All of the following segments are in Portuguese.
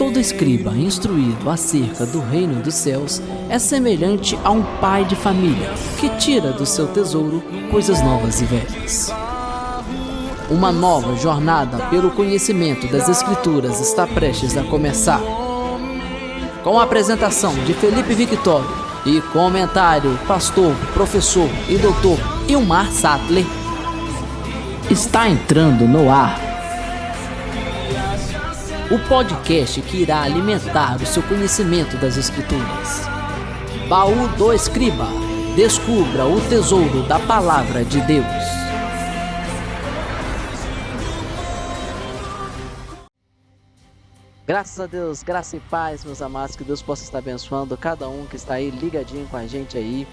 Todo escriba instruído acerca do reino dos céus é semelhante a um pai de família que tira do seu tesouro coisas novas e velhas. Uma nova jornada pelo conhecimento das Escrituras está prestes a começar. Com a apresentação de Felipe Victório e comentário pastor, professor e doutor Ilmar Sattler, está entrando no ar o podcast que irá alimentar o seu conhecimento das Escrituras. Baú do Escriba. Descubra o tesouro da Palavra de Deus. Graças a Deus, graça e paz, meus amados, que Deus possa estar abençoando cada um que está aí ligadinho com a gente aí,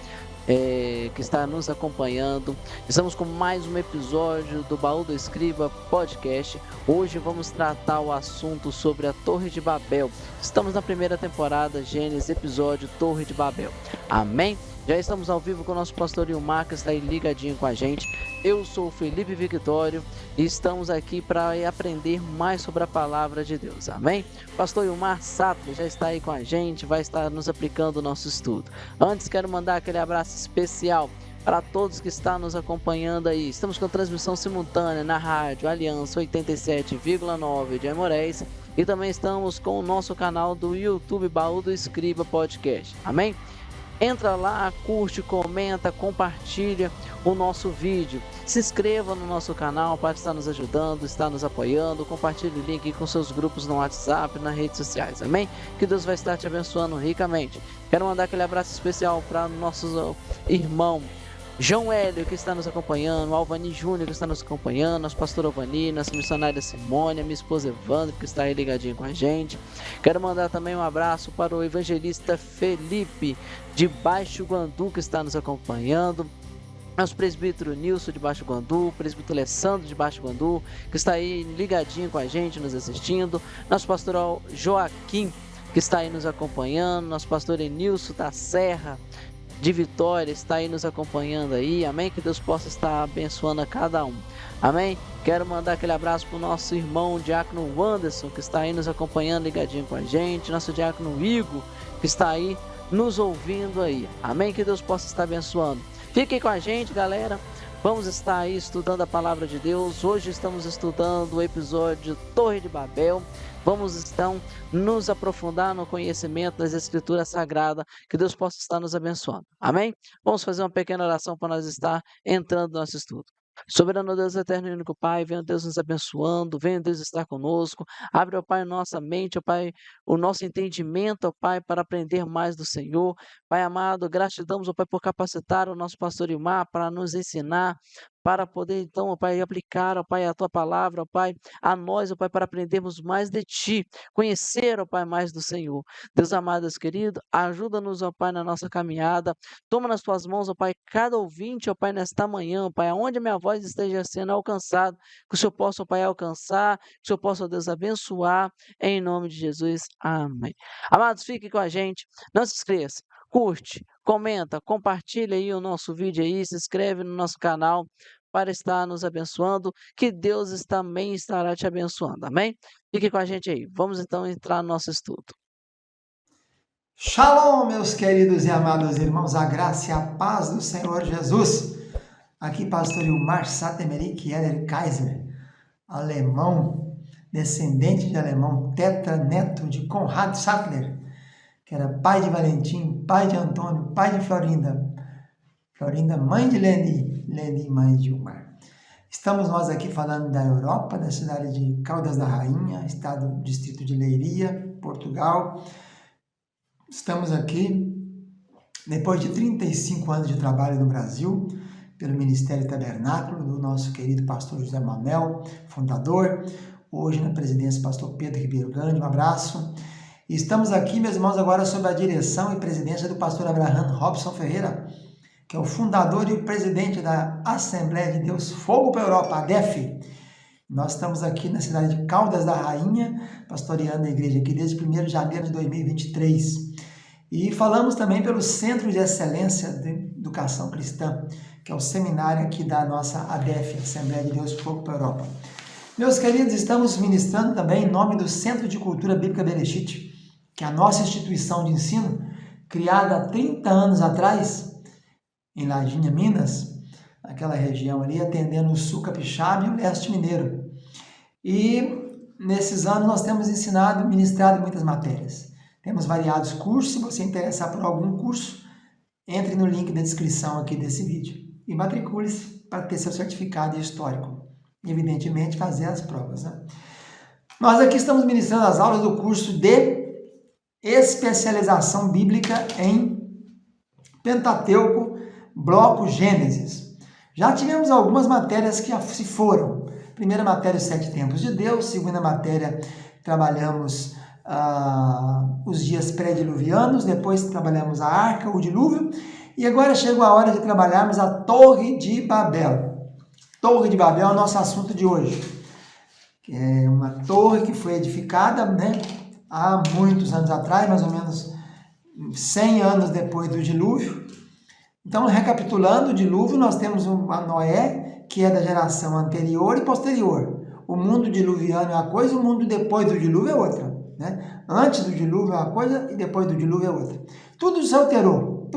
que está nos acompanhando. Estamos com mais um episódio do Baú do Escriba Podcast. Hoje vamos tratar o assunto sobre a Torre de Babel. Estamos na primeira temporada, Gênesis, episódio Torre de Babel. Amém? Já estamos ao vivo com o nosso pastor Ilmar, que está aí ligadinho com a gente. Eu sou o Felipe Victório e estamos aqui para aprender mais sobre a palavra de Deus. Amém? Pastor Ilmar Sattler já está aí com a gente, vai estar nos aplicando o nosso estudo. Antes, quero mandar aquele abraço especial para todos que estão nos acompanhando aí. Estamos com transmissão simultânea na rádio Aliança 87,9 de Aimorés e também estamos com o nosso canal do YouTube Baú do Escriba Podcast. Amém? Entra lá, curte, comenta, compartilha o nosso vídeo. Se inscreva no nosso canal para estar nos ajudando, estar nos apoiando. Compartilhe o link com seus grupos no WhatsApp, nas redes sociais. Amém? Que Deus vai estar te abençoando ricamente. Quero mandar aquele abraço especial para nosso irmão João Hélio, que está nos acompanhando, Alvani Júnior, que está nos acompanhando, nosso pastor Alvani, nossa missionária Simônia, minha esposa Evandro, que está aí ligadinho com a gente. Quero mandar também um abraço para o evangelista Felipe, de Baixo Guandu, que está nos acompanhando. Nosso presbítero Nilson, de Baixo Guandu, presbítero Alessandro, de Baixo Guandu, que está aí ligadinho com a gente, nos assistindo. Nosso pastor Joaquim, que está aí nos acompanhando. Nosso pastor Enilson da Serra, de Vitória, está aí nos acompanhando aí, amém? Que Deus possa estar abençoando a cada um, amém? Quero mandar aquele abraço para o nosso irmão Diácono Wanderson, que está aí nos acompanhando, ligadinho com a gente, nosso Diácono Igor, que está aí nos ouvindo aí, amém? Que Deus possa estar abençoando. Fiquem com a gente, galera, vamos estar aí estudando a Palavra de Deus. Hoje estamos estudando o episódio Torre de Babel. Vamos então nos aprofundar no conhecimento das Escrituras Sagradas, que Deus possa estar nos abençoando. Amém? Vamos fazer uma pequena oração para nós estar entrando no nosso estudo. Soberano Deus eterno e único Pai, venha Deus nos abençoando, venha Deus estar conosco, abre, ó Pai, nossa mente, ó Pai, o nosso entendimento, ó Pai, para aprender mais do Senhor. Pai amado, gratidão, ó Pai, por capacitar o nosso pastor Ilmar para nos ensinar, para poder então, ó Pai, aplicar, ó Pai, a Tua palavra, ó Pai, a nós, ó Pai, para aprendermos mais de Ti, conhecer, ó Pai, mais do Senhor. Deus amado, Deus querido, ajuda-nos, ó Pai, na nossa caminhada, toma nas Tuas mãos, ó Pai, cada ouvinte, ó Pai, nesta manhã, ó Pai, aonde a minha voz esteja sendo alcançada, que o Senhor possa, ó Pai, alcançar, que o Senhor possa, ó Deus, abençoar, em nome de Jesus, amém. Amados, fiquem com a gente, não se esqueça, curte, comenta, compartilha aí o nosso vídeo aí, se inscreve no nosso canal para estar nos abençoando, que Deus também estará te abençoando, amém? Fique com a gente aí, vamos então entrar no nosso estudo. Shalom, meus queridos e amados irmãos, a graça e a paz do Senhor Jesus. Aqui pastor Ilmar Sattler Eder Kaiser, alemão, descendente de alemão, tetraneto de Conrad Sattler, que era pai de Valentim, pai de Antônio, pai de Florinda, mãe de Leni, mãe de Ilmar. Estamos nós aqui falando da Europa, da cidade de Caldas da Rainha, estado, distrito de Leiria, Portugal. Estamos aqui depois de 35 anos de trabalho no Brasil, pelo Ministério Tabernáculo, do nosso querido pastor José Mamel, fundador, hoje na presidência pastor Pedro Ribeiro Grande, um abraço. E estamos aqui, meus irmãos, agora sob a direção e presidência do pastor Abraham Robson Ferreira, que é o fundador e o presidente da Assembleia de Deus Fogo para a Europa, ADEF. Nós estamos aqui na cidade de Caldas da Rainha, pastoreando a igreja aqui desde 1º de janeiro de 2023. E falamos também pelo Centro de Excelência de Educação Cristã, que é o seminário aqui da nossa ADEF, Assembleia de Deus Fogo para a Europa. Meus queridos, estamos ministrando também em nome do Centro de Cultura Bíblica Bereshit, que é a nossa instituição de ensino, criada há 30 anos atrás, em Ladinha, Minas, aquela região ali, atendendo o sul capixaba e o leste mineiro. E nesses anos nós temos ensinado, ministrado muitas matérias. Temos variados cursos. Se você interessar por algum curso, entre no link da descrição aqui desse vídeo e matricule-se para ter seu certificado histórico. E, evidentemente, fazer as provas, né? Nós aqui estamos ministrando as aulas do curso de especialização bíblica em Pentateuco, bloco Gênesis. Já tivemos algumas matérias que se foram. Primeira matéria, os 7 tempos de Deus. Segunda matéria, trabalhamos os dias pré-diluvianos. Depois trabalhamos a arca, o dilúvio. E agora chegou a hora de trabalharmos a Torre de Babel. Torre de Babel é o nosso assunto de hoje. É uma torre que foi edificada, né, há muitos anos atrás, mais ou menos 100 anos depois do dilúvio. Então, recapitulando o dilúvio, nós temos a Noé, que é da geração anterior e posterior. O mundo diluviano é uma coisa, o mundo depois do dilúvio é outra, né? Antes do dilúvio é uma coisa e depois do dilúvio é outra. Tudo se alterou,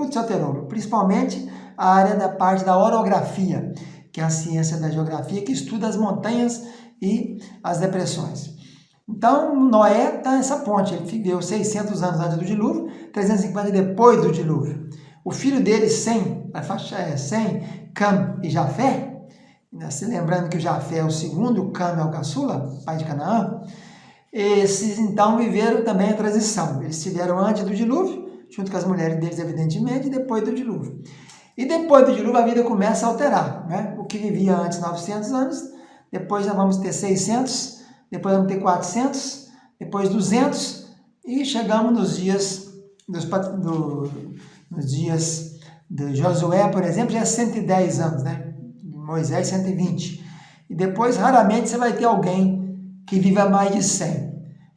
principalmente a área da parte da orografia, que é a ciência da geografia, que estuda as montanhas e as depressões. Então, Noé está nessa ponte, ele viveu 600 anos antes do dilúvio, 350 depois do dilúvio. O filho dele, Sem, Cam e Jafé, se lembrando que o Jafé é o segundo, o Cam é o caçula, pai de Canaã, esses então viveram também a transição. Eles estiveram antes do dilúvio, junto com as mulheres deles, evidentemente, e depois do dilúvio. E depois do dilúvio a vida começa a alterar, né? O que vivia antes 900 anos, depois já vamos ter 600, depois vamos ter 400, depois 200 e chegamos nos dias de Josué, por exemplo, já é 110 anos, né? Moisés 120. E depois raramente você vai ter alguém que viva mais de 100.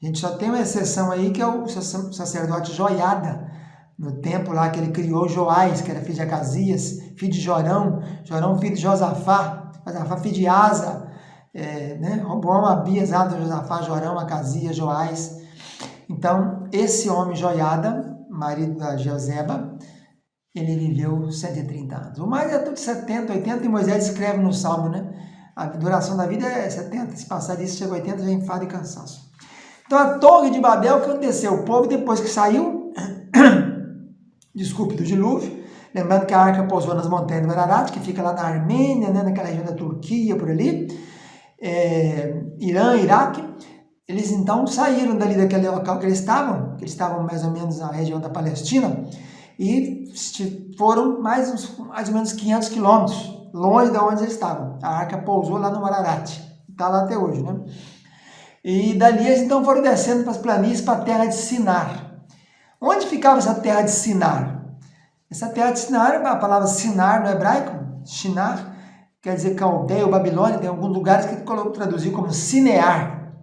A gente só tem uma exceção aí que é o sacerdote Joiada, no tempo lá que ele criou Joás, que era filho de Acasias, filho de Jorão, Jorão filho de Josafá, Josafá filho de Asa, né? Roboão, Abias, Asa, Josafá, Jorão, Acasias, Joás. Então, esse homem Joiada, marido da Joseba, ele viveu 130 anos. O mais é tudo 70, 80, e Moisés escreve no Salmo, né? A duração da vida é 70, se passar disso, chega a 80, já enfado e cansaço. Então, a Torre de Babel, o que aconteceu? O povo, depois que saiu do dilúvio, lembrando que a arca pousou nas montanhas do Ararat, que fica lá na Armênia, né, naquela região da Turquia, por ali, Irã, Iraque. Eles então saíram dali daquele local que eles estavam mais ou menos na região da Palestina, e foram mais ou menos 500 quilômetros longe de onde eles estavam. A arca pousou lá no Ararat, está lá até hoje, né? E dali eles então foram descendo para as planícies, para a terra de Sinar. Onde ficava essa terra de Sinar? Essa terra de Sinar, a palavra Sinar no hebraico, Shinar, quer dizer Caldeia ou Babilônia, tem alguns lugares que ele traduziu como Sinear.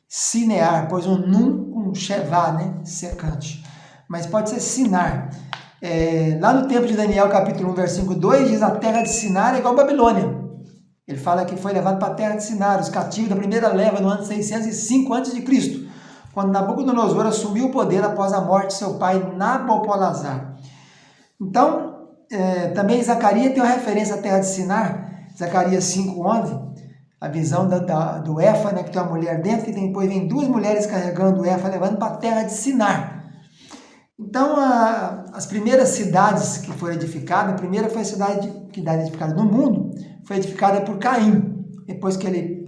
Sinear, pois um Nun com Shevá, né? Secante. Mas pode ser Sinar. Lá no tempo de Daniel, capítulo 1, versículo 2, diz a terra de Sinar é igual a Babilônia. Ele fala que foi levado para a terra de Sinar, os cativos da primeira leva no ano 605 a.C., quando Nabucodonosor assumiu o poder após a morte de seu pai Nabopolassar. Então, também Zacarias tem uma referência à terra de Sinar, Zacarias 5:11, a visão do Éfa, né, que tem uma mulher dentro, que depois vem 2 mulheres carregando o Éfa, levando para a terra de Sinar. Então, as primeiras cidades que foram edificadas, a primeira foi a cidade edificada no mundo, foi edificada por Caim, depois que ele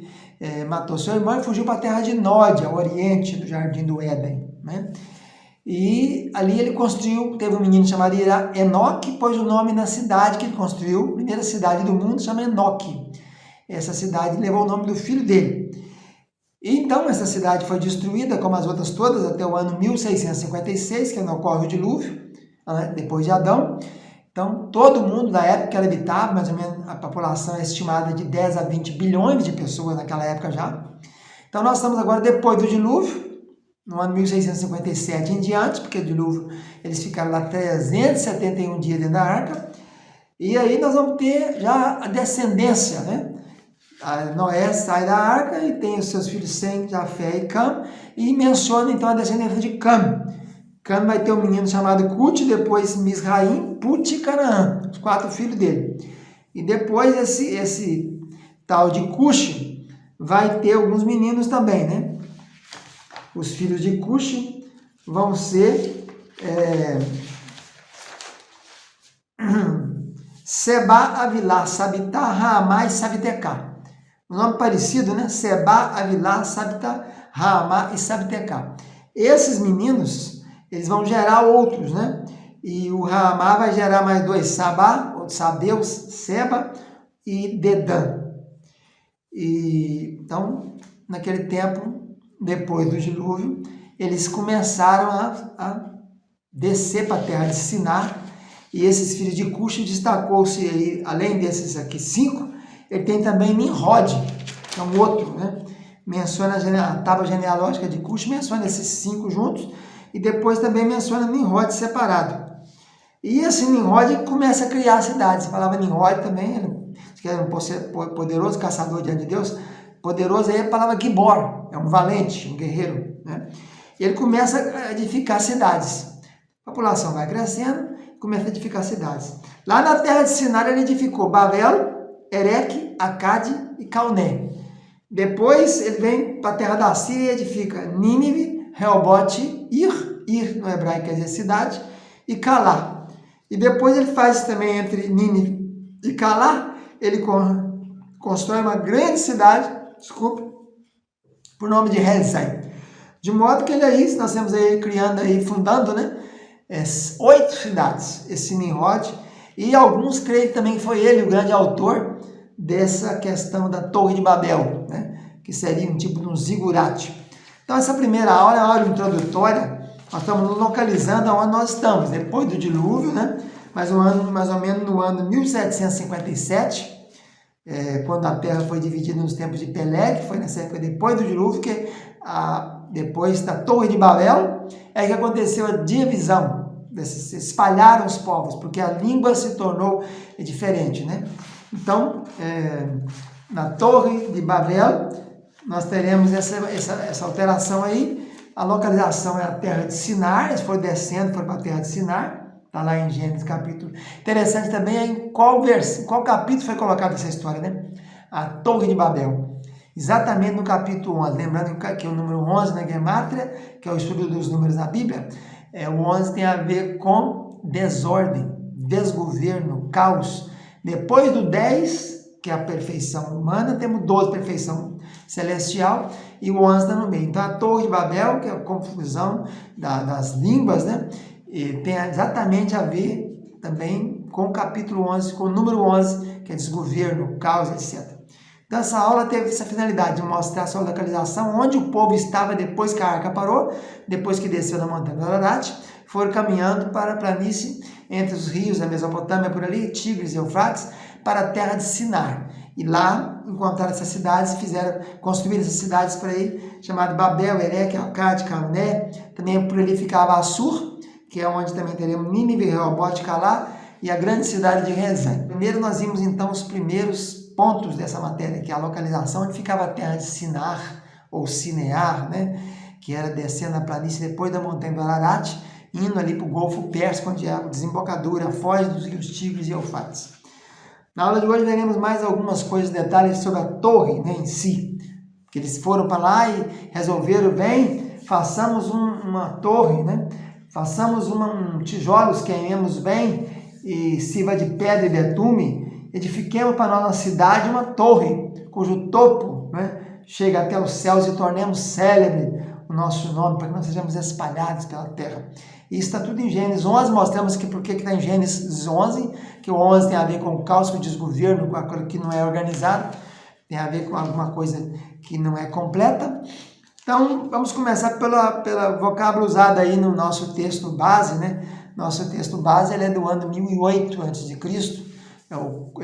matou seu irmão e fugiu para a terra de Nod, ao oriente do Jardim do Éden, né? E ali ele construiu, teve um menino chamado Enoque, pôs o nome na cidade que ele construiu, a primeira cidade do mundo, chama Enoque. Essa cidade levou o nome do filho dele. E então essa cidade foi destruída, como as outras todas, até o ano 1656, que é quando ocorre o dilúvio, depois de Adão. Então, todo mundo da época que ela habitava, mais ou menos a população é estimada de 10 a 20 bilhões de pessoas naquela época já. Então, nós estamos agora depois do dilúvio, no ano 1657 em diante, porque o dilúvio, eles ficaram lá 371 dias dentro da arca, e aí nós vamos ter já a descendência, né? Noé sai da arca e tem os seus filhos Sem, Jafé e Cam, e menciona então a descendência de Cam. Cam vai ter um menino chamado Cute, depois Misraim, Put e Canaã, os 4 filhos dele. E depois esse tal de Cush vai ter alguns meninos também, né? Os filhos de Cush vão ser Seba, Avilá, Sabitá, Raamá e Sabitecá. Um nome parecido, né? Seba, Avilá, Sabitá, Raamá e Sabitecá. Esses meninos, eles vão gerar outros, né? E o Raamá vai gerar mais 2, Sabá, Sabeus, Seba e Dedã. E, então, naquele tempo, depois do dilúvio, eles começaram a descer para a terra de Sinar, e esses filhos de Cush destacou-se aí, além desses aqui 5, ele tem também Nimrod, que é um outro, né? Menciona a tábua genealógica de Cush, menciona esses 5 juntos, e depois também menciona Nimrod separado. E esse Nimrod começa a criar cidades. A palavra Nimrod também, que era um poderoso caçador diante de Deus, poderoso aí é a palavra Gibor, é um valente, um guerreiro, né? E ele começa a edificar cidades. A população vai crescendo, começa a edificar cidades. Lá na terra de Sinar ele edificou Babel, Ereque, Acade e Calné. Depois ele vem para a terra da Síria e edifica Nínive, Reobote, Ir no hebraico quer dizer cidade, e Calá. E depois ele faz também entre Nínive e Calá, ele constrói uma grande cidade, por nome de Rezai. De modo que ele aí, nós temos aí criando aí, fundando, né? 8 cidades, esse Nimrod, e alguns creem também que foi ele o grande autor dessa questão da Torre de Babel, né? Que seria um tipo de um zigurate. Então essa primeira aula é uma aula introdutória, nós estamos nos localizando onde nós estamos, depois do dilúvio, né? Mais ou menos no ano 1757, quando a terra foi dividida nos tempos de Pelé, que foi nessa época depois do dilúvio, que depois da Torre de Babel, é que aconteceu a divisão, se espalharam os povos, porque a língua se tornou diferente, né? Então, na Torre de Babel, nós teremos essa alteração aí. A localização é a terra de Sinar, eles foram descendo, foram para a terra de Sinar, está lá em Gênesis capítulo. Interessante também é em qual capítulo foi colocada essa história, né? A Torre de Babel. Exatamente no capítulo 11, lembrando que o número 11 na Gemátria, que é o estudo dos números na Bíblia, o 11 tem a ver com desordem, desgoverno, caos. Depois do 10, que é a perfeição humana, temos 12, perfeição celestial, e o 11 está no meio. Então a Torre de Babel, que é a confusão das línguas, né? E tem exatamente a ver também com o capítulo 11, com o número 11, que é desgoverno, caos, etc. Então essa aula teve essa finalidade de mostrar a sua localização, onde o povo estava depois que a arca parou, depois que desceu da montanha do Ararat, foram caminhando para a planície entre os rios da Mesopotâmia por ali, Tigres e Eufrates, para a terra de Sinar. E lá encontraram essas cidades, construíram essas cidades por aí, chamadas Babel, Ereque, Acade, Calné. Também por ali ficava Assur, que é onde também teremos Nínive, Reobote, Calá, e a grande cidade de Rezai. Primeiro nós vimos então os primeiros pontos dessa matéria, que é a localização onde ficava a terra de Sinar, ou Sinear, né? Que era descendo a planície depois da montanha do Ararat, indo ali para o Golfo Pérsico, onde é a desembocadura, a foz dos rios Tigres e Eufrates. Na aula de hoje veremos mais algumas coisas, detalhes sobre a torre, né, em si. Que eles foram para lá e resolveram, façamos uma torre, né? Façamos tijolos, queimemos bem, e sirva de pedra e betume, edifiquemos para nossa cidade uma torre, cujo topo, né, chega até os céus, e tornemos célebre o nosso nome, para que nós sejamos espalhados pela terra. Isso está tudo em Gênesis 11, mostramos que por que está em Gênesis 11, que o 11 tem a ver com o caos, com o desgoverno, com aquilo que não é organizado, tem a ver com alguma coisa que não é completa. Então, vamos começar pela vocábulo usado aí no nosso texto base, né? Nosso texto base ele é do ano 1008 a.C., é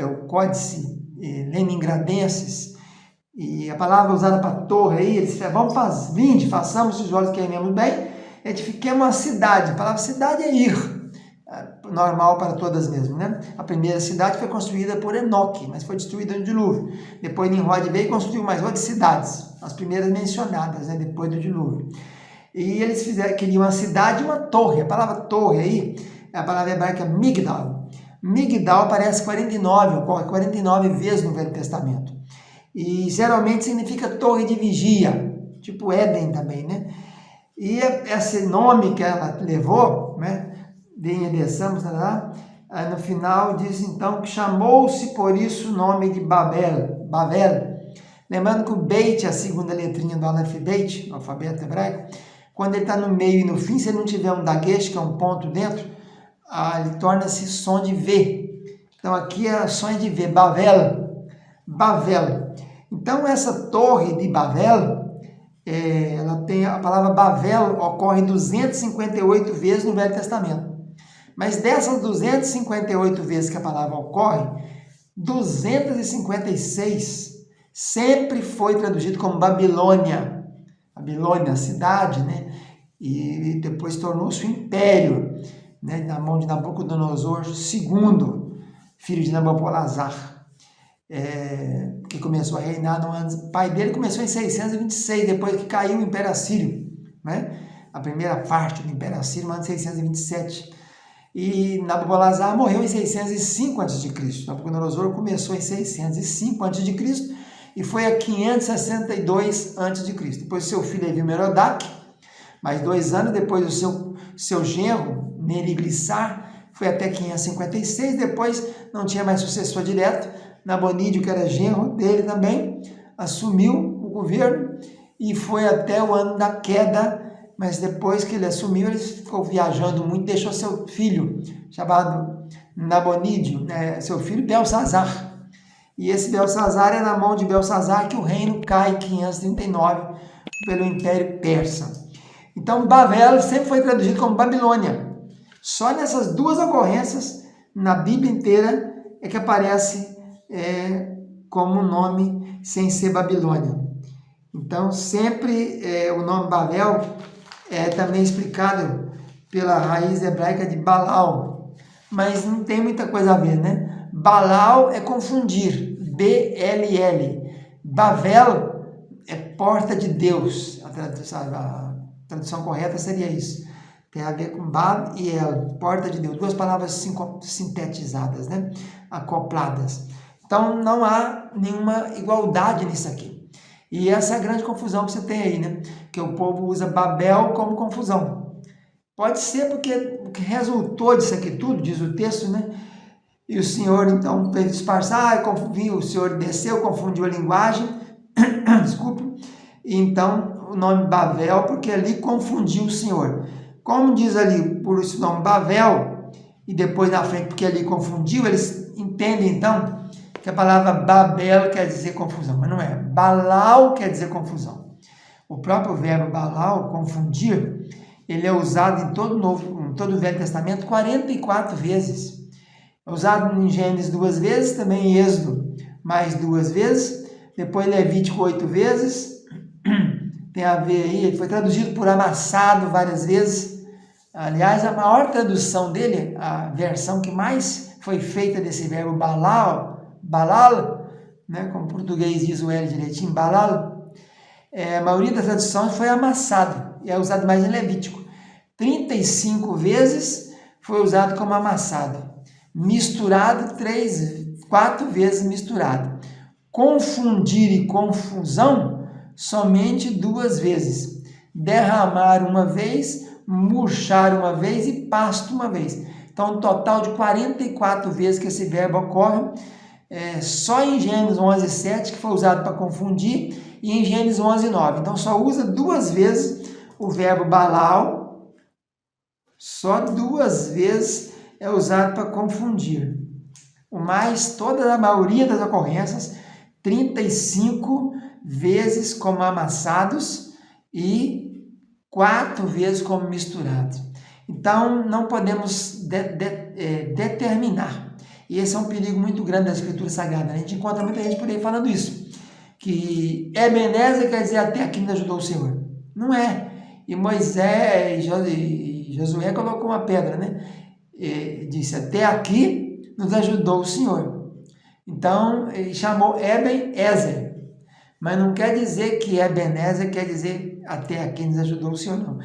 o Códice Leningradenses, e a palavra usada para torre aí, eles falam, façamos tijolos que queimemos bem, edifiquemos uma cidade. A palavra cidade é ir. normal para todas mesmo, né? A primeira cidade foi construída por Enoque, mas foi destruída no dilúvio. Depois Nimrod veio e construiu mais outras cidades, as primeiras mencionadas, né? Depois do dilúvio. E eles queriam uma cidade e uma torre. A palavra torre aí é a palavra hebraica Migdal. Migdal aparece 49, ocorre 49 vezes no Velho Testamento. E geralmente significa torre de vigia, tipo Éden também, né? E esse nome que ela levou, né? No final diz então que chamou-se por isso o nome de Babel. Lembrando que o Beit, a segunda letrinha do Aleph Beit, no alfabeto hebraico, quando ele está no meio e no fim, se ele não tiver um daguesh, que é um ponto dentro, ele torna-se som de V. Então aqui é som de V, Bavel. Então essa torre de Bavel, ela tem a palavra Bavel, ocorre 258 vezes no Velho Testamento. Mas dessas 258 vezes que a palavra ocorre, 256 sempre foi traduzido como Babilônia. Babilônia, cidade, né? E depois tornou-se um império, né? Na mão de Nabucodonosor II, filho de Nabopolassar, que começou a reinar no ano... O pai dele começou em 626, depois que caiu o Império Assírio, né? A primeira parte do Império Assírio, no ano 627. E Nabopolassar morreu em 605 a.C. Nabucodonosor começou em 605 a.C. e foi a 562 a.C. Depois seu filho Evil-Merodach, mais 2 anos depois do seu genro Neriglissar, foi até 556, depois não tinha mais sucessor direto. Nabonídio, que era genro dele também, assumiu o governo e foi até o ano da queda, mas depois que ele assumiu, ele ficou viajando muito, deixou seu filho, chamado Nabonídio, seu filho Belsazar. E esse Belsazar é na mão de Belsazar que o reino cai em 539 pelo Império Persa. Então, Babel sempre foi traduzido como Babilônia. Só nessas duas ocorrências, na Bíblia inteira, é que aparece como nome sem ser Babilônia. Então, sempre o nome Babel é também explicado pela raiz hebraica de Balal, mas não tem muita coisa a ver, né? Balal é confundir, B-L-L. Bavel é porta de Deus, a tradução correta seria isso. Tem a ver com Bab e El, porta de Deus, duas palavras sintetizadas, né? Acopladas. Então não há nenhuma igualdade nisso aqui. E essa é a grande confusão que você tem aí, né? Que o povo usa Babel como confusão. Pode ser porque o que resultou disso aqui tudo, diz o texto, né? E o Senhor, então, fez disfarçar, o Senhor desceu, confundiu a linguagem, desculpe, e então o nome Babel, porque ali confundiu o Senhor. Como diz ali, por esse nome Babel, e depois na frente, porque ali confundiu, eles entendem, então, que a palavra Babel quer dizer confusão, mas não é. Balal quer dizer confusão. O próprio verbo Balal, confundir, ele é usado em todo o Velho Testamento 44 vezes. É usado em Gênesis 2 vezes, também em Êxodo mais 2 vezes, depois Levítico 8 vezes, tem a ver aí, ele foi traduzido por amassado várias vezes. Aliás, a maior tradução dele, a versão que mais foi feita desse verbo Balal, né, como o português diz o L direitinho, Balal, a maioria das traduções foi amassado, e é usado mais em Levítico. 35 vezes foi usado como amassado. Misturado, 4 vezes misturado. Confundir e confusão, somente 2 vezes. Derramar uma vez, murchar uma vez e pasto uma vez. Então, um total de 44 vezes que esse verbo ocorre, só em Gênesis 11:7 que foi usado para confundir, e em Gênesis 11:9. Então, só usa 2 vezes o verbo Balal, só 2 vezes é usado para confundir. Mas toda a maioria das ocorrências, 35 vezes como amassados e 4 vezes como misturados. Então, não podemos determinar. E esse é um perigo muito grande da Escritura Sagrada. A gente encontra muita gente por aí falando isso. Que Ebenezer quer dizer até aqui me ajudou o Senhor. Não é. E Moisés e Josué colocou uma pedra, né? disse, até aqui nos ajudou o Senhor. Então, ele chamou Eben-Ezer, mas não quer dizer que Ebenezer quer dizer até aqui nos ajudou o Senhor, não.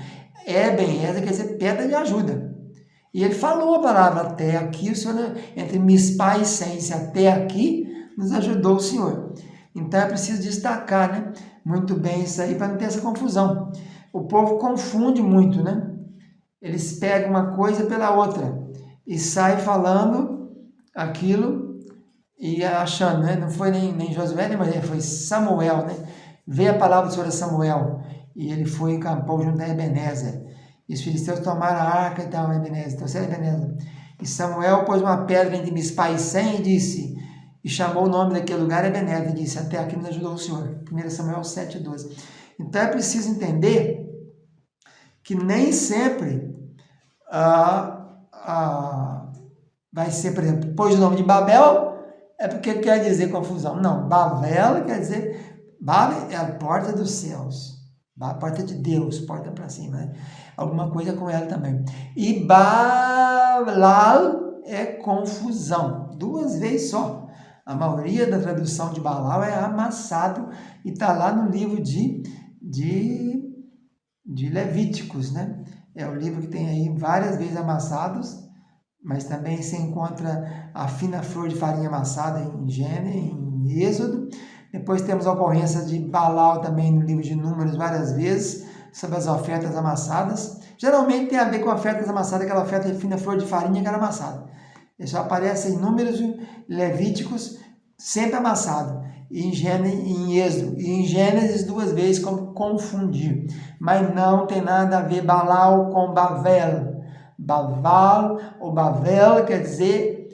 Eben-Ezer quer dizer pedra de ajuda. E ele falou a palavra até aqui, o Senhor, entre Mispá e Sense, até aqui nos ajudou o Senhor. Então é preciso destacar, né, muito bem isso aí para não ter essa confusão. O povo confunde muito, né? Eles pegam uma coisa pela outra e saem falando aquilo e achando, né? Não foi nem Josué, nem Maria, foi Samuel, né? Veio a palavra sobre Samuel e ele foi e encampou junto a Ebenezer. E os filisteus tomaram a arca e tal, Ebenezer, trouxeram Ebenezer. E Samuel pôs uma pedra entre Mispá e Sem e disse, e chamou o nome daquele lugar Ebenezer, e disse, até aqui nos ajudou o Senhor. 1 Samuel 7,12. Então é preciso entender que nem sempre vai ser, por exemplo, pôs o nome de Babel, é porque quer dizer confusão. Não, Babel quer dizer, Babel é a porta dos céus, a porta de Deus, porta para cima, né? Alguma coisa com ela também. E Balal é confusão, 2 vezes só. A maioria da tradução de Balal é amassado e está lá no livro de Levíticos, né? É o livro que tem aí várias vezes amassados, mas também se encontra a fina flor de farinha amassada em Gênesis, em Êxodo. Depois temos a ocorrência de Balal também no livro de Números várias vezes, sobre as ofertas amassadas. Geralmente tem a ver com ofertas amassadas, aquela oferta de fina flor de farinha que era amassada. Ele só aparece em Números Levíticos, sempre amassado. E em Gênesis, em Êxodo. E em Gênesis 2 vezes, como confundir. Mas não tem nada a ver Balal com Bavel. Baval ou Bavel quer dizer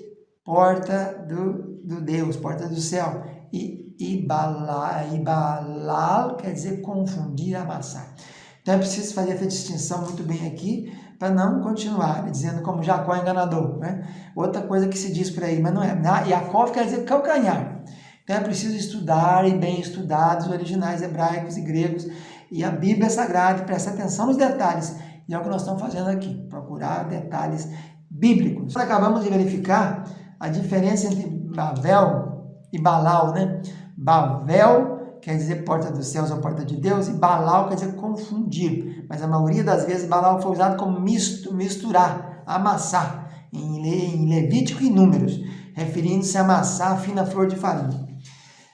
porta do Deus, porta do céu. E Balal quer dizer confundir, amassar. Então é preciso fazer essa distinção muito bem aqui, para não continuar dizendo como Jacó enganador, né? Outra coisa que se diz por aí, mas não é. Jacó quer dizer calcanhar. Então é preciso estudar e bem estudados os originais hebraicos e gregos e a Bíblia Sagrada, prestar atenção nos detalhes. E é o que nós estamos fazendo aqui, procurar detalhes bíblicos. Nós acabamos de verificar a diferença entre Bavel e Balal, né? Bavel quer dizer porta dos céus ou porta de Deus, e Balal quer dizer confundir. Mas a maioria das vezes Balal foi usado como misturar, amassar, em Levítico e Números, referindo-se a amassar a fina flor de farinha.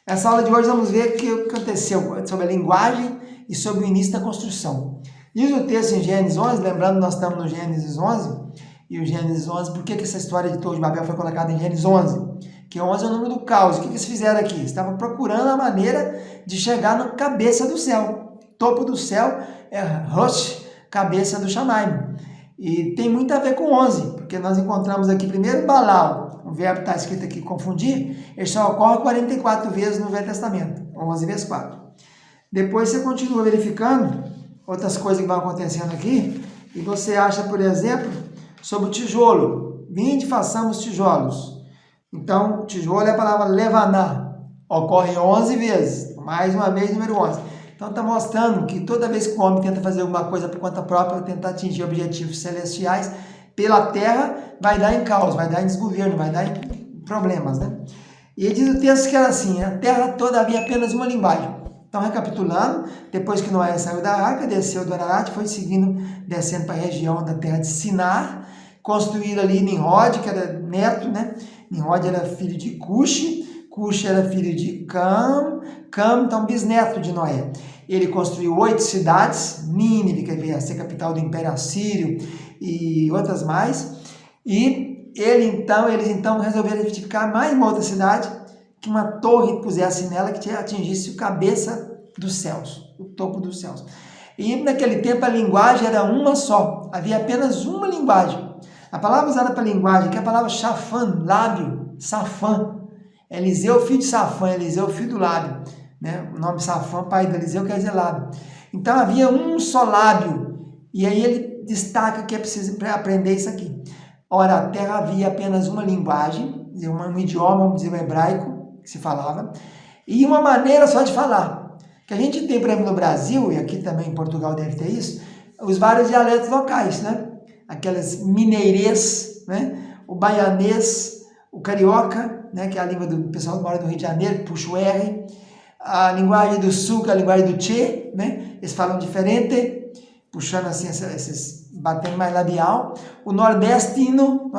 Nessa aula de hoje vamos ver o que aconteceu sobre a linguagem e sobre o início da construção. Diz o texto em Gênesis 11, lembrando nós estamos no Gênesis 11, e o Gênesis 11, por que essa história de Torre de Babel foi colocada em Gênesis 11? Que 11 é o número do caos. O que eles fizeram aqui? Estavam procurando a maneira de chegar na cabeça do céu. Topo do céu é Rosh, cabeça do Shamaim. E tem muito a ver com 11, porque nós encontramos aqui primeiro Balal, o verbo está escrito aqui confundir, ele só ocorre 44 vezes no Velho Testamento, 11 vezes 4. Depois você continua verificando outras coisas que vão acontecendo aqui, e você acha, por exemplo, sobre o tijolo. Vinde, façamos tijolos. Então, tijolo é a palavra levaná, ocorre 11 vezes, mais uma vez número 11. Então está mostrando que toda vez que o homem tenta fazer alguma coisa por conta própria, tentar atingir objetivos celestiais, pela terra vai dar em caos, vai dar em desgoverno, vai dar em problemas, né? E diz o texto que era assim, a terra toda havia apenas uma linguagem. Então, recapitulando, depois que Noé saiu da arca, desceu do Ararat, foi seguindo, descendo para a região da terra de Sinar, construíram ali Nimrod, que era neto, né? Nimrod era filho de Cush, Cush era filho de Cam, então bisneto de Noé. Ele construiu 8 cidades, Nínive, que veio a ser capital do Império Assírio, e outras mais. E eles então resolveram edificar mais uma outra cidade, que uma torre pusesse nela que atingisse a cabeça dos céus, o topo dos céus. E naquele tempo a linguagem era uma só, havia apenas uma linguagem. A palavra usada para linguagem, que é a palavra chafan, lábio, safã. Eliseu, filho de Safã, Eliseu, filho do lábio. Né? O nome Safã, pai de Eliseu, quer dizer lábio. Então havia um só lábio. E aí ele destaca que é preciso aprender isso aqui. Ora, a terra havia apenas uma linguagem, um idioma, vamos dizer, o hebraico, que se falava, e uma maneira só de falar. Que a gente tem, por exemplo, no Brasil, e aqui também em Portugal deve ter isso, os vários dialetos locais, né? aquelas mineirês, né? O baianês, o carioca, né? Que é a língua do pessoal que mora no Rio de Janeiro, puxa o R. A linguagem do sul, que é a linguagem do tchê, né? Eles falam diferente, puxando assim, batendo mais labial. O nordestino,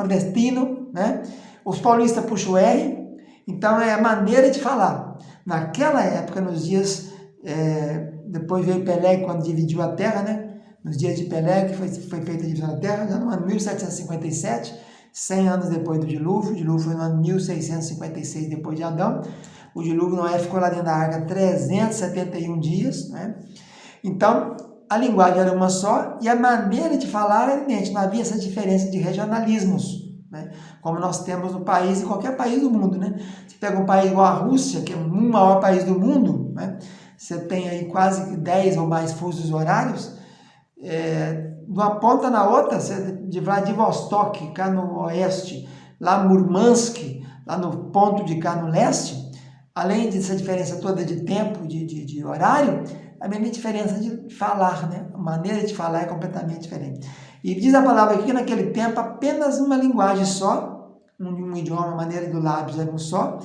né? Os paulistas puxam o R. Então é a maneira de falar. Naquela época, nos dias, depois veio Pelé, quando dividiu a terra, né? Nos dias de Pelé, que foi feita a divisão da terra, já no ano 1757, 100 anos depois do dilúvio. O dilúvio foi no ano 1656 depois de Adão. O dilúvio Noé ficou lá dentro da arca 371 dias, né? Então, a linguagem era uma só e a maneira de falar era idêntica, não havia essa diferença de regionalismos, né? Como nós temos no país, em qualquer país do mundo, né? Você pega um país igual a Rússia, que é o maior país do mundo, né? Você tem aí quase 10 ou mais fusos horários, de uma ponta na outra, de Vladivostok, cá no oeste, lá Murmansk, lá no ponto de cá no leste, além dessa diferença toda de tempo, de horário, a mesma diferença de falar, né? A maneira de falar é completamente diferente. E diz a palavra aqui que naquele tempo apenas uma linguagem só, um idioma, uma maneira do lábios era um só,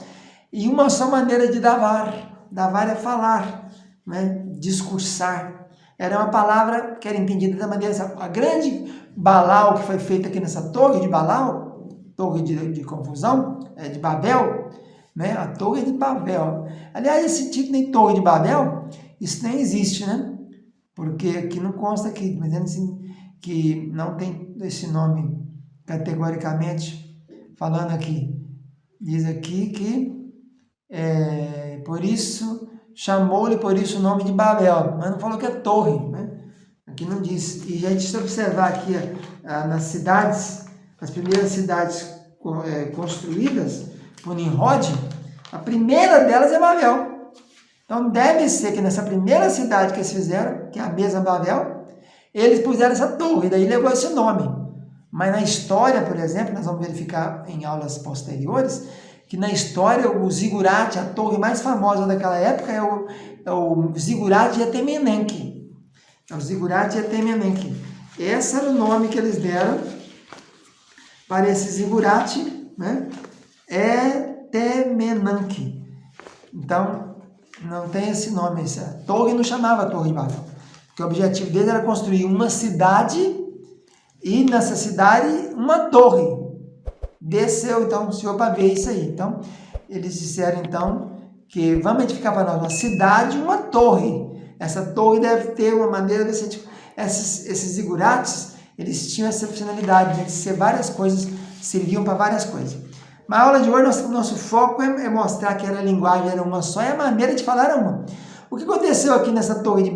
e uma só maneira de davar. Davar é falar, né? Discursar. Era uma palavra que era entendida da maneira... A grande Balau que foi feita aqui nessa torre de Balau, torre de confusão, de Babel, né? A torre de Babel. Aliás, esse título de torre de Babel, isso nem existe, né? Porque aqui não consta aqui, mas assim, que não tem esse nome categoricamente falando aqui. Diz aqui que por isso chamou-lhe por isso o nome de Babel, mas não falou que é torre, né? Aqui não diz. E a gente se observar aqui nas cidades, as primeiras cidades construídas por Nimrod, a primeira delas é Babel. Então deve ser que nessa primeira cidade que eles fizeram, que é a mesma Babel, eles puseram essa torre, daí levou esse nome. Mas na história, por exemplo, nós vamos verificar em aulas posteriores, que na história o zigurate, a torre mais famosa daquela época, é o zigurate de Etemenenki. É o zigurate de Etemenenki. Esse era o nome que eles deram para esse zigurate, né? Etemenenki. Então, não tem esse nome. A torre não chamava Torre de Babel. Porque o objetivo dele era construir uma cidade e nessa cidade uma torre. Desceu, então, o Senhor para ver isso aí. Então, eles disseram, então, que vamos edificar para nós uma cidade e uma torre. Essa torre deve ter uma maneira de ser... Esses zigurates, eles tinham essa finalidade de ser várias coisas, serviam para várias coisas. Mas a aula de hoje, nosso foco é mostrar que a linguagem era uma só e a maneira de falar era uma. O que aconteceu aqui nessa torre,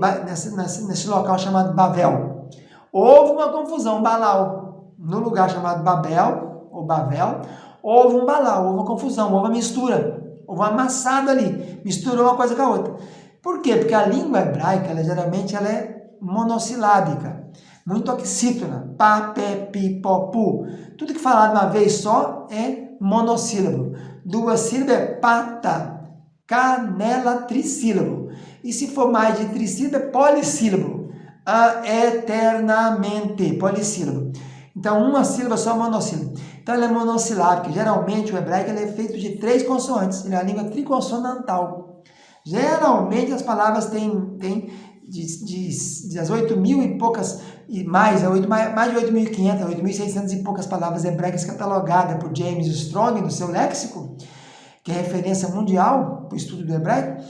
nesse local chamado Babel? Houve uma confusão, Balau. No lugar chamado Babel, ou Babel, houve um Balau, houve uma confusão, houve uma mistura, houve uma amassada ali, misturou uma coisa com a outra. Por quê? Porque a língua hebraica, geralmente ela é monossilábica, muito oxítona, pá, pé, pi, pó, pu. Tudo que falar de uma vez só é monossílabo. Duas sílabas é pata, canela, trissílabo. E se for mais de trissílabo, é polissílabo. Eternamente, polissílabo. Então, uma sílaba só é monossílabo. Então, ela é monossilábica. Geralmente, o hebraico ele é feito de 3 consoantes. Ele é a língua triconsonantal. Geralmente, as palavras têm das 8.000 e poucas, e mais de 8.500, 8.600 e poucas palavras hebraicas catalogadas por James Strong no seu léxico, que é referência mundial para o estudo do hebraico.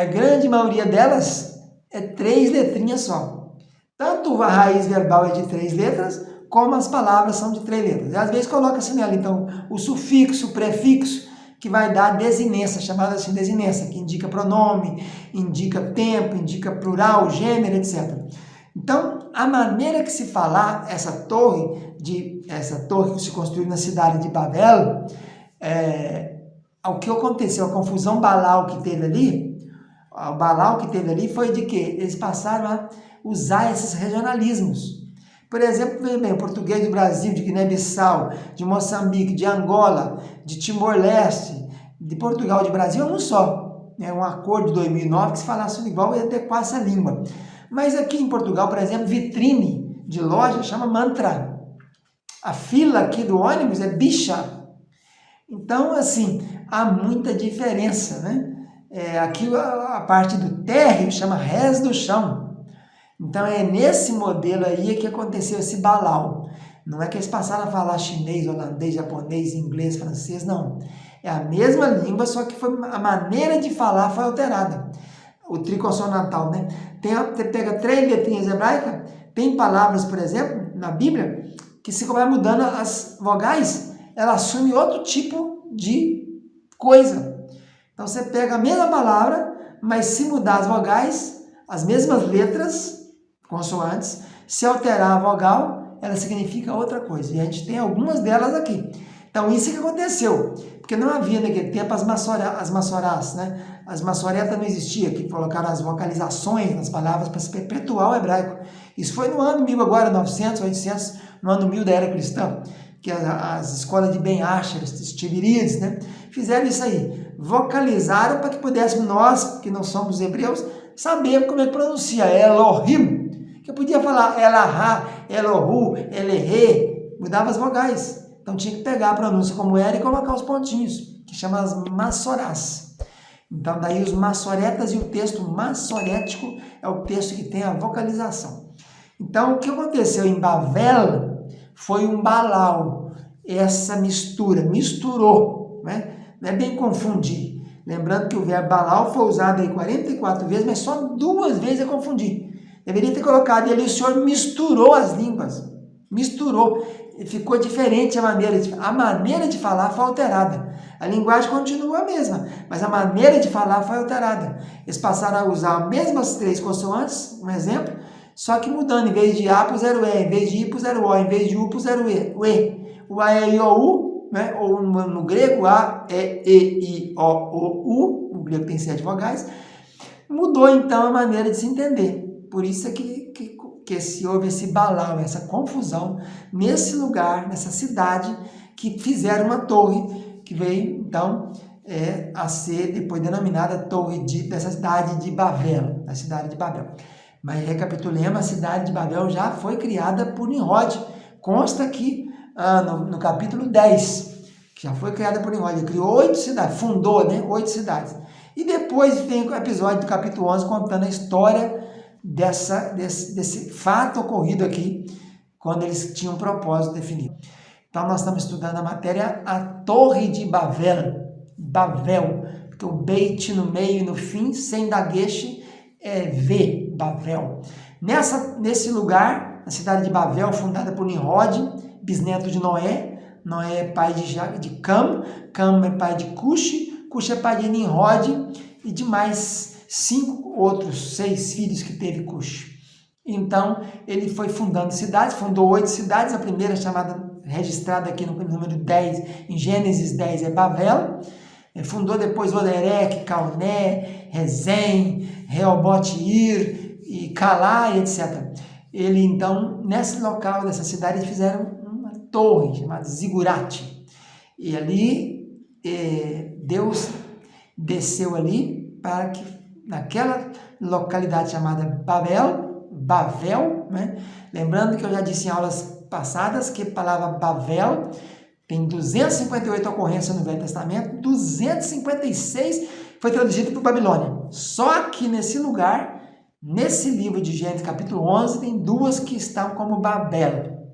A grande maioria delas é 3 letrinhas só. Tanto a raiz verbal é de 3 letras, como as palavras são de 3 letras. E às vezes coloca-se nela, então, o sufixo, o prefixo, que vai dar desinência, chamada assim desinência, que indica pronome, indica tempo, indica plural, gênero, etc. Então, a maneira que se falar essa torre que se construiu na cidade de Babel, o que aconteceu, a confusão Balau que teve ali, o Balau que teve ali foi de que eles passaram a usar esses regionalismos. Por exemplo, o português do Brasil, de Guiné-Bissau, de Moçambique, de Angola, de Timor-Leste, de Portugal, de Brasil, é um só. É um acordo de 2009 que se falasse igual e adequasse a língua. Mas aqui em Portugal, por exemplo, vitrine de loja chama mantra. A fila aqui do ônibus é bicha. Então, assim, há muita diferença, né? Aqui a parte do térreo chama res do chão. Então, é nesse modelo aí que aconteceu esse balau. Não é que eles passaram a falar chinês, holandês, japonês, inglês, francês, não. É a mesma língua, só que a maneira de falar foi alterada. O triconsonantal, né? Você pega 3 letrinhas hebraicas, tem palavras, por exemplo, na Bíblia, que se vai mudando as vogais, ela assume outro tipo de coisa. Então você pega a mesma palavra, mas se mudar as vogais, as mesmas letras, consoantes, se alterar a vogal, ela significa outra coisa. E a gente tem algumas delas aqui. Então isso que aconteceu, porque não havia naquele tempo as massorás, né? As massoretas não existiam, que colocaram as vocalizações nas palavras para se perpetuar o hebraico. Isso foi no ano 1000 agora, 900, 800, no ano 1000 da era cristã, que as escolas de Ben Asher, Tiberides, né? Fizeram isso aí, vocalizaram para que pudéssemos nós, que não somos hebreus, saber como é que pronuncia Elohim, que eu podia falar Elahá, Elohu, Elehe, mudava as vogais. Então tinha que pegar a pronúncia como era e colocar os pontinhos, que chama as massorás. Então daí os massoretas e o texto massorético é o texto que tem a vocalização. Então o que aconteceu em Bavel foi um balau, essa mistura, misturou, né? Não é bem confundir. Lembrando que o verbo balau foi usado aí 44 vezes, mas só 2 vezes é confundir. Deveria ter colocado ali, o Senhor misturou as línguas, misturou. Ficou diferente a maneira de falar foi alterada. A linguagem continua a mesma, mas a maneira de falar foi alterada. Eles passaram a usar as mesmas 3 consoantes, um exemplo, só que mudando, em vez de A puseram E, em vez de I puseram O, em vez de U puseram o E. O A, E, I, O, U, né? Ou no grego, A, E, I, O, U, o grego tem 7 vogais, mudou então a maneira de se entender. Por isso é que se houve esse balau, essa confusão nesse lugar, nessa cidade, que fizeram uma torre, que veio então a ser depois denominada torre dessa cidade de Babel, a cidade de Babel. Mas recapitulemos, a cidade de Babel já foi criada por Nimrod, consta aqui no capítulo 10, que já foi criada por Nimrod, ele criou 8 cidades, fundou, né, 8 cidades. E depois tem o episódio do capítulo 11 contando a história desse fato ocorrido aqui, quando eles tinham um propósito definido. Então, nós estamos estudando a matéria A Torre de Bavel, porque o Beit no meio e no fim, sem dagueche, é V, Bavel. Nesse lugar, a cidade de Bavel, fundada por Nimrod, bisneto de Noé, Noé é pai de Cam, Cam é pai de Cush, Cush é pai de Nimrod e de mais 6 filhos que teve Cush. Então, ele foi fundando cidades, fundou 8 cidades, a primeira registrada aqui no número 10, em Gênesis 10, é Bavel. Fundou depois Oderek, Calné, Rezém, Reobote-Ir, e Calá, etc. Ele, então, nesse local, nessa cidade, eles fizeram uma torre chamada Zigurate. E ali, Deus desceu ali para que, naquela localidade chamada Bavel, né? Lembrando que eu já disse em aulas passadas que a palavra Bavel tem 258 ocorrências no Velho Testamento, 256 foi traduzido para Babilônia. Só aqui nesse lugar, nesse livro de Gênesis capítulo 11, tem 2 que estão como Bavel.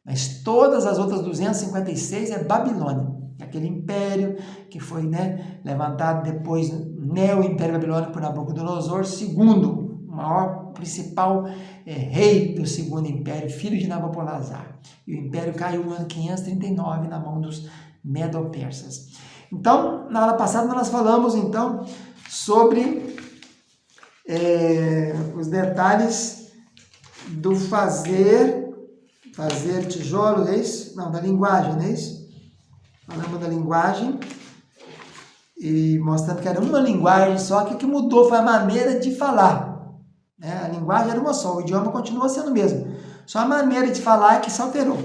Mas todas as outras 256 é Babilônia. Aquele império que foi, né, levantado depois, Neo-Império Babilônico por Nabucodonosor II, o maior, principal rei do segundo império, filho de Nabopolassar. E o império caiu no ano 539 na mão dos Medo-Persas. Então, na aula passada nós falamos, então, sobre os detalhes do fazer tijolo, é isso? Não, da linguagem, não é isso? Falamos da linguagem e mostrando que era uma linguagem só, que o que mudou foi a maneira de falar. Né? A linguagem era uma só, o idioma continua sendo o mesmo. Só a maneira de falar é que se alterou.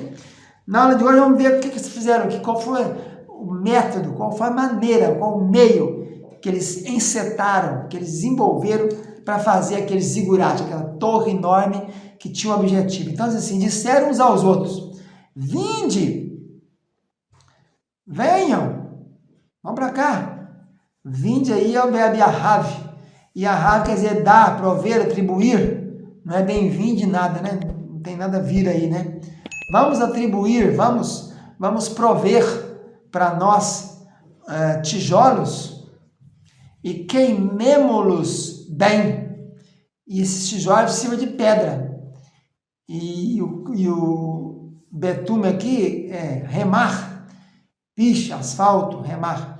Na aula de hoje vamos ver o que eles fizeram aqui, qual foi o método, qual foi a maneira, qual o meio que eles encetaram, que eles desenvolveram para fazer aquele zigurate, aquela torre enorme que tinha um objetivo. Então, assim, disseram uns aos outros: Vinde, venham, vamos para cá. Vinde aí é o verbo Yahav. Yahav quer dizer dar, prover, atribuir. Não é bem vinde nada, né? Não tem nada a vir aí, né? Vamos atribuir, vamos prover para nós tijolos e queimemo-los bem. E esses tijolos sirvam de pedra. E o betume aqui é remar, piche, asfalto, remar,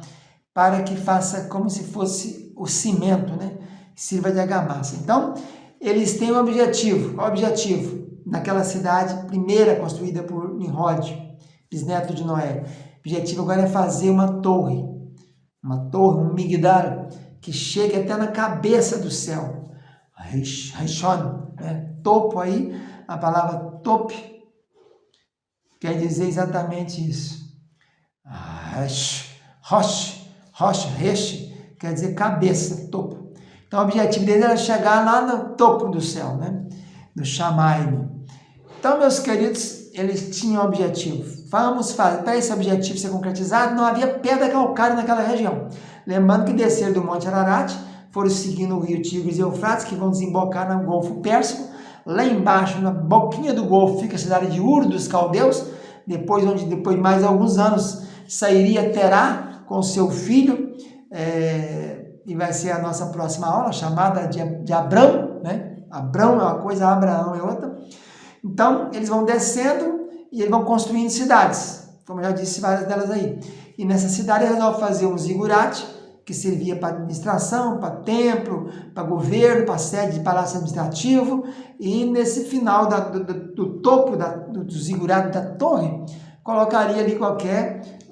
para que faça como se fosse o cimento, né? Sirva de argamassa. Então, eles têm um objetivo. Qual o objetivo? Naquela cidade primeira construída por Nimrod, bisneto de Noé. O objetivo agora é fazer uma torre, um migdal, que chegue até na cabeça do céu. Rishon, né? Topo aí, a palavra top quer dizer exatamente isso. Resh, quer dizer cabeça, topo. Então o objetivo dele era chegar lá no topo do céu, né? Do Shamayim. Então, meus queridos, eles tinham um objetivo. Vamos fazer, para esse objetivo ser concretizado, não havia pedra calcária naquela região. Lembrando que desceram do Monte Ararat, foram seguindo o rio Tigres e Eufrates, que vão desembocar no Golfo Pérsico. Lá embaixo, na boquinha do Golfo, fica a cidade de Ur dos Caldeus, depois de mais alguns anos sairia Terá com seu filho, e vai ser a nossa próxima aula, chamada de Abrão, né? Abrão é uma coisa, Abraão é outra. Então, eles vão descendo e eles vão construindo cidades, como eu já disse, várias delas aí. E nessa cidade eles resolvem fazer um zigurate, que servia para administração, para templo, para governo, para sede de palácio administrativo, e nesse final do topo do zigurate da torre, colocaria ali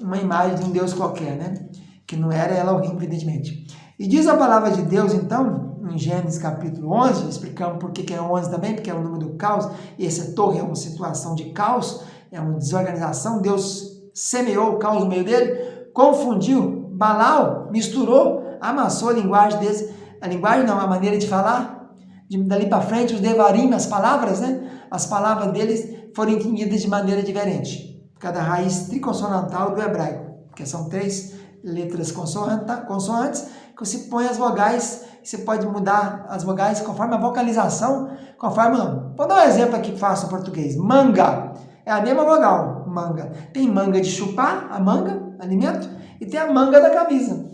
uma imagem de um deus qualquer, né? Que não era Elohim, evidentemente. E diz a palavra de Deus, então, em Gênesis capítulo 11, explicamos por que é 11 também, porque é o número do caos, e essa torre é uma situação de caos, é uma desorganização, Deus semeou o caos no meio dele, confundiu, Baal misturou, amassou a linguagem deles, a maneira de falar, dali para frente, os devarim, as palavras, né? As palavras deles foram entendidas de maneira diferente, cada raiz triconsonantal do hebraico, que são 3 letras consoantes, que você põe as vogais, você pode mudar as vogais conforme a vocalização, conforme o nome. Vou dar um exemplo aqui fácil no português. Manga, é a mesma vogal, manga. Tem manga de chupar, a manga, alimento, e tem a manga da camisa.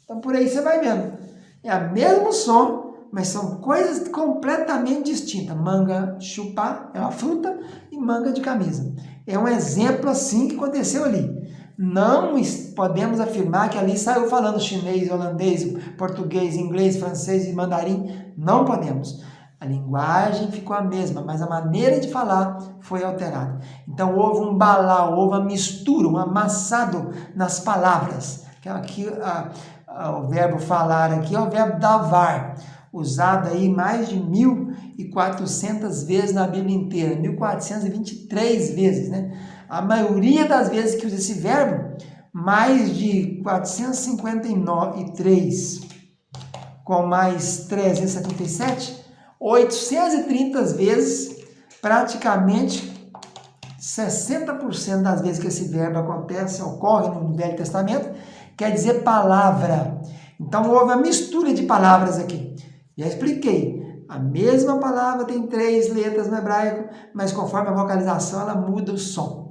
Então, por aí você vai vendo. É o mesmo som, mas são coisas completamente distintas. Manga de chupar é uma fruta e manga de camisa. É um exemplo assim que aconteceu ali. Não podemos afirmar que ali saiu falando chinês, holandês, português, inglês, francês e mandarim. Não podemos. A linguagem ficou a mesma, mas a maneira de falar foi alterada. Então houve um balau, houve uma mistura, um amassado nas palavras. Aqui, o verbo falar aqui é o verbo davar, usado aí mais de 1.400 vezes na Bíblia inteira, 1.423 vezes, né? A maioria das vezes que usa esse verbo, mais de 453, com mais 377, 830 vezes, praticamente 60% das vezes que esse verbo ocorre no Velho Testamento, quer dizer palavra. Então houve a mistura de palavras aqui. Já expliquei. A mesma palavra tem 3 letras no hebraico, mas conforme a vocalização ela muda o som.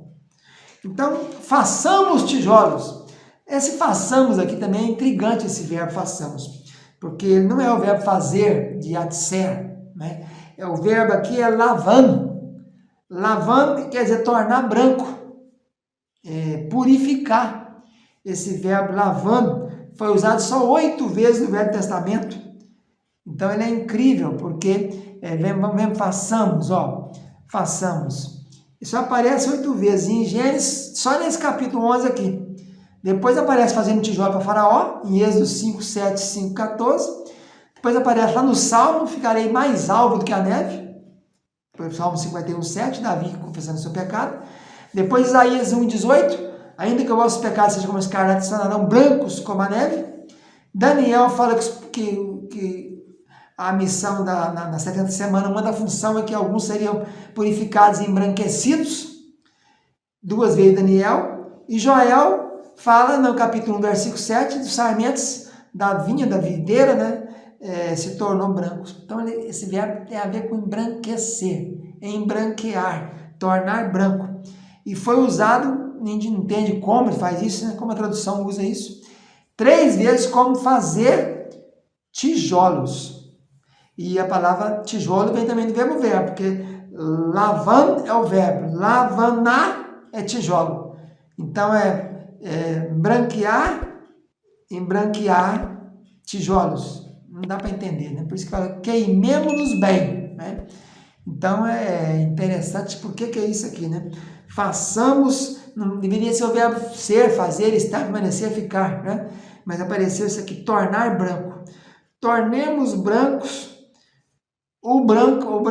Então, façamos tijolos. Esse façamos aqui também é intrigante, esse verbo façamos, porque ele não é o verbo fazer de atser, né? É o verbo aqui é lavan. Lavan quer dizer tornar branco, purificar. Esse verbo lavan foi usado só 8 vezes no Velho Testamento. Então ele é incrível, porque façamos, façamos. Isso aparece 8 vezes em Gênesis, só nesse capítulo 11 aqui. Depois aparece fazendo tijolo para Faraó, em Êxodo 5, 7, 5, 14. Depois aparece lá no Salmo, ficarei mais alvo do que a neve. Salmo 51, 7, Davi confessando seu pecado. Depois Isaías 1, 18, ainda que os vossos pecados sejam como escarlate, se tornarão brancos como a neve. Daniel fala que a missão na 70ª semana, uma da função é que alguns seriam purificados e embranquecidos. duas vezes Daniel, e Joel fala no capítulo 1, versículo 7, dos sarmentos da vinha, da videira, né, se tornou brancos. Então, esse verbo tem a ver com embranquecer, embranquear, tornar branco. E foi usado, a gente não entende como ele faz isso, né, como a tradução usa isso, 3 vezes como fazer tijolos. E a palavra tijolo vem também do verbo verbo, porque lavan é o verbo, lavanar é tijolo. Então branquear, embranquear tijolos. Não dá para entender, né? Por isso que fala queimemos-nos bem, né? Então é interessante, por que é isso aqui, né? Façamos, não deveria ser o verbo ser, fazer, estar, permanecer, ficar, né? Mas apareceu isso aqui, tornar branco. Tornemos brancos o branco,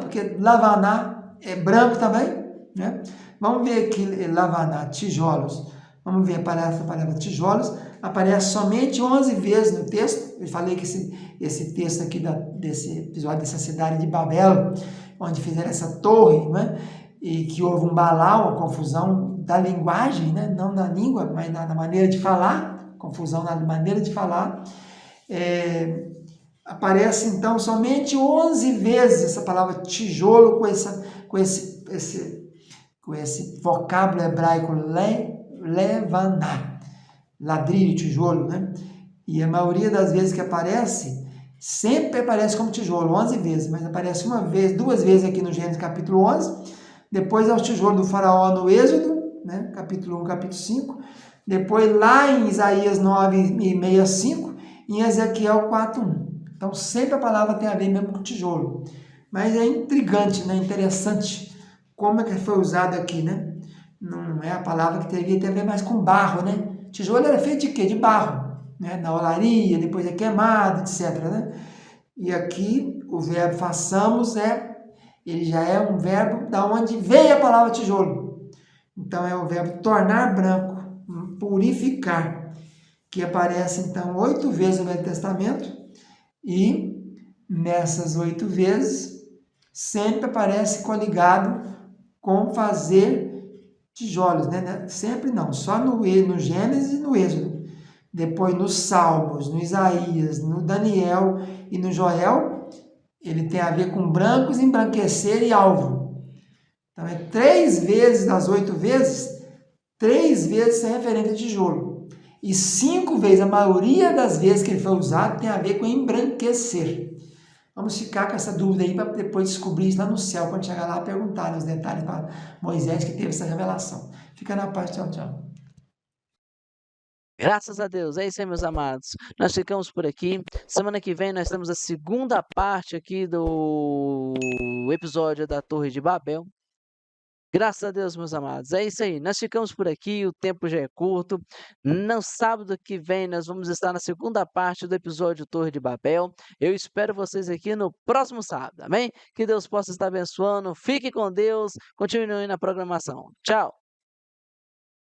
porque lavaná é branco também, né? Vamos ver aqui, lavaná, tijolos. Vamos ver a palavra tijolos. Aparece somente 11 vezes no texto. Eu falei que esse texto aqui desse episódio dessa cidade de Babel, onde fizeram essa torre, né? E que houve um balau, uma confusão da linguagem, né? Não na língua, mas na maneira de falar. Confusão na maneira de falar. Aparece então somente 11 vezes essa palavra tijolo com esse vocábulo hebraico levaná, ladrilho, tijolo, né? E a maioria das vezes que aparece, sempre aparece como tijolo, 11 vezes, mas aparece uma vez, 2 vezes aqui no Gênesis capítulo 11, depois é o tijolo do faraó no Êxodo, né? Capítulo 1, capítulo 5, depois lá em Isaías 9:65 e em Ezequiel 4:1. Então, sempre a palavra tem a ver mesmo com tijolo. Mas é intrigante, né? Interessante como é que foi usado aqui, né? Não é a palavra que devia ter a ver mais com barro, né? Tijolo era feito de quê? De barro, né? Na olaria, depois é queimado, etc, né? E aqui o verbo façamos ele já é um verbo da onde veio a palavra tijolo. Então, é o verbo tornar branco, purificar, que aparece, então, 8 vezes no Velho Testamento. E nessas 8 vezes, sempre aparece coligado com fazer tijolos, né? Sempre não, só no Gênesis e no Êxodo. Depois nos Salmos, no Isaías, no Daniel e no Joel, ele tem a ver com brancos, embranquecer e alvo. Então, 3 vezes das 8 vezes, 3 vezes são referente a tijolo. E 5 vezes, a maioria das vezes que ele foi usado, tem a ver com embranquecer. Vamos ficar com essa dúvida aí para depois descobrir isso lá no céu, quando chegar lá, perguntar os detalhes para Moisés que teve essa revelação. Fica na paz, tchau, tchau. Graças a Deus, é isso aí, meus amados. Nós ficamos por aqui. Semana que vem nós temos a segunda parte aqui do episódio da Torre de Babel. Graças a Deus, meus amados. É isso aí. Nós ficamos por aqui, o tempo já é curto. No sábado que vem, nós vamos estar na segunda parte do episódio Torre de Babel. Eu espero vocês aqui no próximo sábado, amém? Que Deus possa estar abençoando. Fique com Deus. Continue na programação. Tchau.